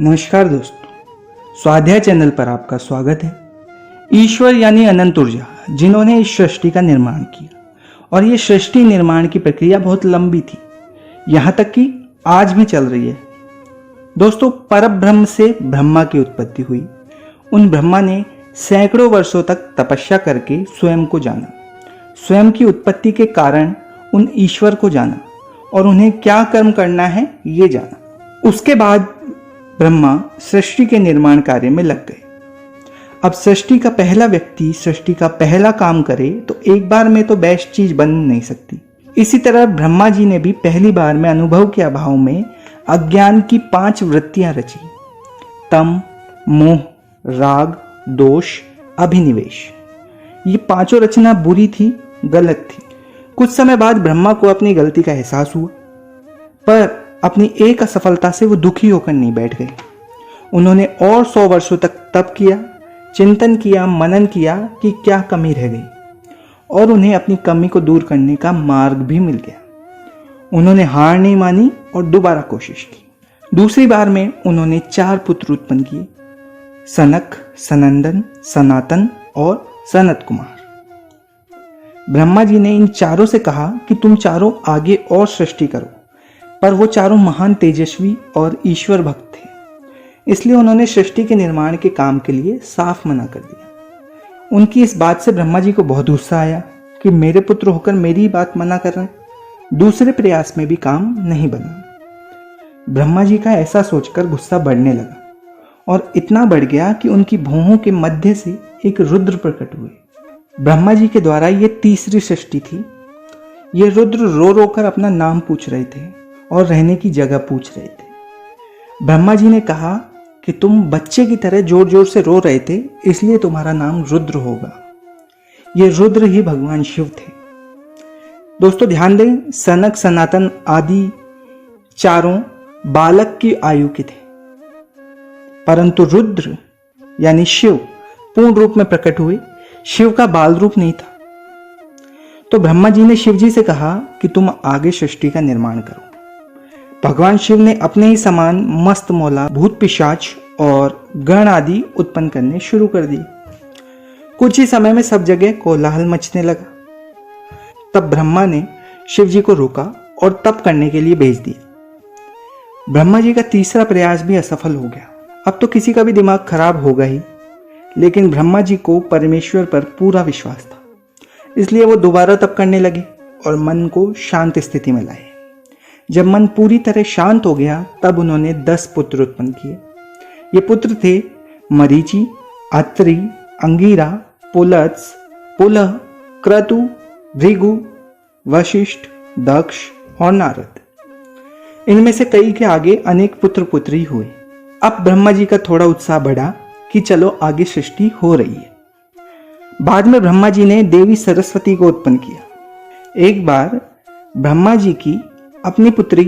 नमस्कार दोस्तों, स्वाध्याय चैनल पर आपका स्वागत है। ईश्वर यानी अनंत ऊर्जा जिन्होंने इस सृष्टि का निर्माण किया और ये सृष्टि निर्माण की प्रक्रिया बहुत लंबी थी, यहाँ तक कि आज भी चल रही है। दोस्तों, परब्रह्म से ब्रह्मा की उत्पत्ति हुई। उन ब्रह्मा ने सैकड़ों वर्षों तक तपस्या करके स्वयं को जाना, स्वयं की उत्पत्ति के कारण उन ईश्वर को जाना और उन्हें क्या कर्म करना है ये जाना। उसके बाद ब्रह्मा सृष्टि के निर्माण कार्य में लग गए। अब सृष्टि का पहला व्यक्ति सृष्टि का पहला काम करे तो एक बार में तो बेस्ट चीज बन नहीं सकती। इसी तरह ब्रह्मा जी ने भी पहली बार में अनुभव के अभाव में अज्ञान की 5 वृत्तियां रची: तम, मोह, राग, दोष, अभिनिवेश। ये पांचों रचना बुरी थी, गलत थी। कुछ समय बाद ब्रह्मा को अपनी गलती का एहसास हुआ, पर अपनी एक असफलता से वो दुखी होकर नहीं बैठ गए। उन्होंने और 100 वर्षों तक तप किया, चिंतन किया, मनन किया कि क्या कमी रह गई, और उन्हें अपनी कमी को दूर करने का मार्ग भी मिल गया। उन्होंने हार नहीं मानी और दोबारा कोशिश की। दूसरी बार में उन्होंने 4 पुत्र उत्पन्न किए: सनक, सनंदन, सनातन और सनत कुमार। ब्रह्मा जी ने इन चारों से कहा कि तुम चारों आगे और सृष्टि करो, पर वो चारों महान तेजस्वी और ईश्वर भक्त थे, इसलिए उन्होंने सृष्टि के निर्माण के काम के लिए साफ मना कर दिया। उनकी इस बात से ब्रह्मा जी को बहुत गुस्सा आया कि मेरे पुत्र होकर मेरी बात मना कर रहे हैं। दूसरे प्रयास में भी काम नहीं बना। ब्रह्मा जी का ऐसा सोचकर गुस्सा बढ़ने लगा और इतना बढ़ गया कि उनकी भौहों के मध्य से एक रुद्र प्रकट हुए। ब्रह्मा जी के द्वारा ये तीसरी सृष्टि थी। ये रुद्र रो रो कर अपना नाम पूछ रहे थे और रहने की जगह पूछ रहे थे। ब्रह्मा जी ने कहा कि तुम बच्चे की तरह जोर जोर से रो रहे थे, इसलिए तुम्हारा नाम रुद्र होगा। ये रुद्र ही भगवान शिव थे। दोस्तों ध्यान दें, सनक, सनातन आदि चारों बालक की आयु के थे, परंतु रुद्र यानी शिव पूर्ण रूप में प्रकट हुए। शिव का बाल रूप नहीं था। तो ब्रह्मा जी ने शिव जी से कहा कि तुम आगे सृष्टि का निर्माण करो। भगवान शिव ने अपने ही समान मस्त मौला, भूत पिशाच और गण आदि उत्पन्न करने शुरू कर दिए। कुछ ही समय में सब जगह कोलाहल मचने लगा। तब ब्रह्मा ने शिव जी को रोका और तप करने के लिए भेज दिया। ब्रह्मा जी का तीसरा प्रयास भी असफल हो गया। अब तो किसी का भी दिमाग खराब होगा ही, लेकिन ब्रह्मा जी को परमेश्वर पर पूरा विश्वास था, इसलिए वो दोबारा तप करने लगे और मन को शांत स्थिति में लाए। जब मन पूरी तरह शांत हो गया तब उन्होंने 10 पुत्र उत्पन्न किए। ये पुत्र थे मरीचि, अत्रि, अंगिरा, पुलत्स, पुलह, क्रतु, भृगु, वशिष्ठ, दक्ष और नारद। इनमें से कई के आगे अनेक पुत्र पुत्री हुए। अब ब्रह्मा जी का थोड़ा उत्साह बढ़ा कि चलो आगे सृष्टि हो रही है। बाद में ब्रह्मा जी ने देवी सरस्वती को उत्पन्न किया। एक बार ब्रह्मा जी की अपनी पुत्री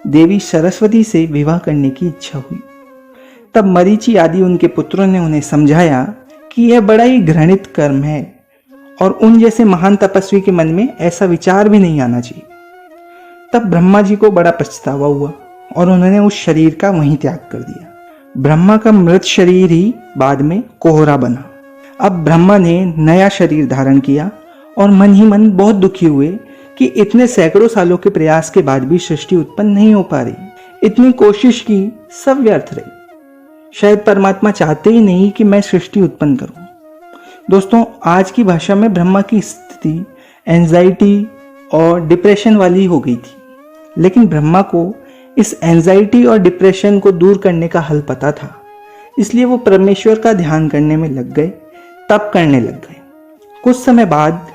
देवी सरस्वती से विवाह करने की इच्छा हुई। तब मरीचि आदि उनके पुत्रों ने उन्हें समझाया कि यह बड़ा ही घृणित कर्म है और उन जैसे महान तपस्वी के मन में ऐसा विचार भी नहीं आना चाहिए। तब ब्रह्मा जी को बड़ा पछतावा हुआ और उन्होंने उस शरीर का वहीं त्याग कर दिया। ब्रह्मा का मृत शरीर ही बाद में कोहरा बना। अब ब्रह्मा ने नया शरीर धारण किया और मन ही मन बहुत दुखी हुए कि इतने सैकड़ों सालों के प्रयास के बाद भी सृष्टि उत्पन्न नहीं हो पा रही। इतनी कोशिश की, सब व्यर्थ रही। शायद परमात्मा चाहते ही नहीं कि मैं सृष्टि उत्पन्न करूं। दोस्तों, आज की भाषा में ब्रह्मा की स्थिति एंजाइटी और डिप्रेशन वाली हो गई थी, लेकिन ब्रह्मा को इस एंजाइटी और डिप्रेशन को दूर करने का हल पता था, इसलिए वो परमेश्वर का ध्यान करने में लग गए, तप करने लग गए। कुछ समय बाद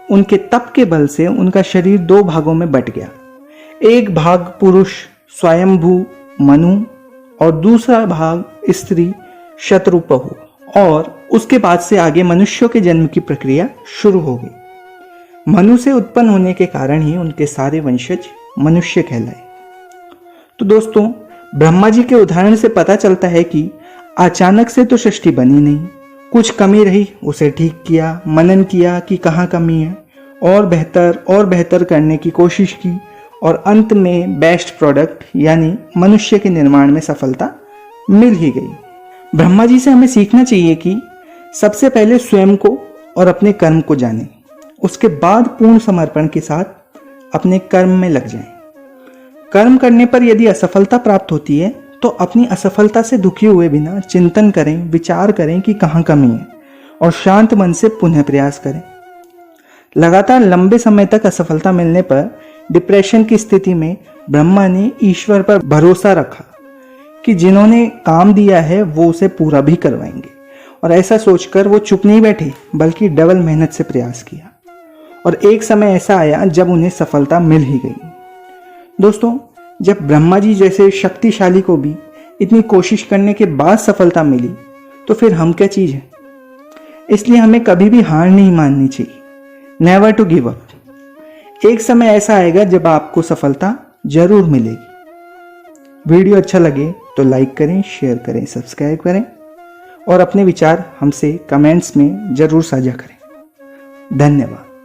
उनके तप के बल से उनका शरीर 2 भागों में बट गया। एक भाग पुरुष स्वयंभू मनु और दूसरा भाग स्त्री शत्रुपहु, और उसके बाद से आगे मनुष्यों के जन्म की प्रक्रिया शुरू हो गई। मनु से उत्पन्न होने के कारण ही उनके सारे वंशज मनुष्य कहलाए। तो दोस्तों, ब्रह्मा जी के उदाहरण से पता चलता है कि अचानक से तो सृष्टि बनी नहीं। कुछ कमी रही, उसे ठीक किया, मनन किया कि कहाँ कमी है, और बेहतर करने की कोशिश की और अंत में बेस्ट प्रोडक्ट यानी मनुष्य के निर्माण में सफलता मिल ही गई। ब्रह्मा जी से हमें सीखना चाहिए कि सबसे पहले स्वयं को और अपने कर्म को जानें, उसके बाद पूर्ण समर्पण के साथ अपने कर्म में लग जाएं। कर्म करने पर यदि असफलता प्राप्त होती है तो अपनी असफलता से दुखी हुए बिना चिंतन करें, विचार करें कि कहाँ कमी है और शांत मन से पुनः प्रयास करें। लगातार लंबे समय तक असफलता मिलने पर डिप्रेशन की स्थिति में ब्रह्मा ने ईश्वर पर भरोसा रखा कि जिन्होंने काम दिया है वो उसे पूरा भी करवाएंगे, और ऐसा सोचकर वो चुप नहीं बैठे बल्कि डबल मेहनत से प्रयास किया, और एक समय ऐसा आया जब उन्हें सफलता मिल ही गई। दोस्तों, जब ब्रह्मा जी जैसे शक्तिशाली को भी इतनी कोशिश करने के बाद सफलता मिली तो फिर हम क्या चीज है। इसलिए हमें कभी भी हार नहीं माननी चाहिए, नेवर टू गिव अप। एक समय ऐसा आएगा जब आपको सफलता जरूर मिलेगी। वीडियो अच्छा लगे तो लाइक करें, शेयर करें, सब्सक्राइब करें और अपने विचार हमसे कमेंट्स में जरूर साझा करें। धन्यवाद।